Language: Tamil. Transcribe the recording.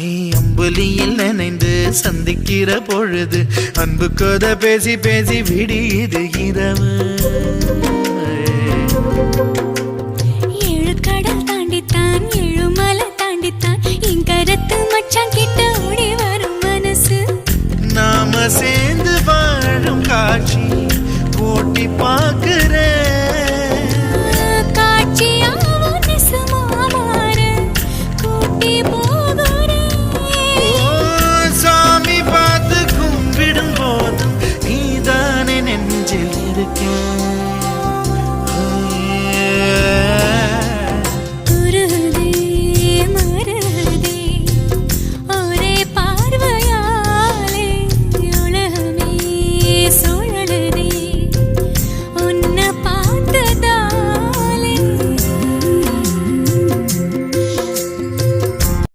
அம்புலியில் நினைந்து சந்திக்கிற பொழுது அன்பு கதை பேசி பேசி விடியுது இரவு. ஏழு கடல் தாண்டித்தான் ஏழு மலை தாண்டித்தான் என் கருத்து மச்சான் கிட்ட ஓடி வரும் மனசு. நாம சேர்ந்து வாழும் காட்சி போட்டி பார்க்கிறேன். காட்சியாவும் நெசமா மாற கூட்டி போ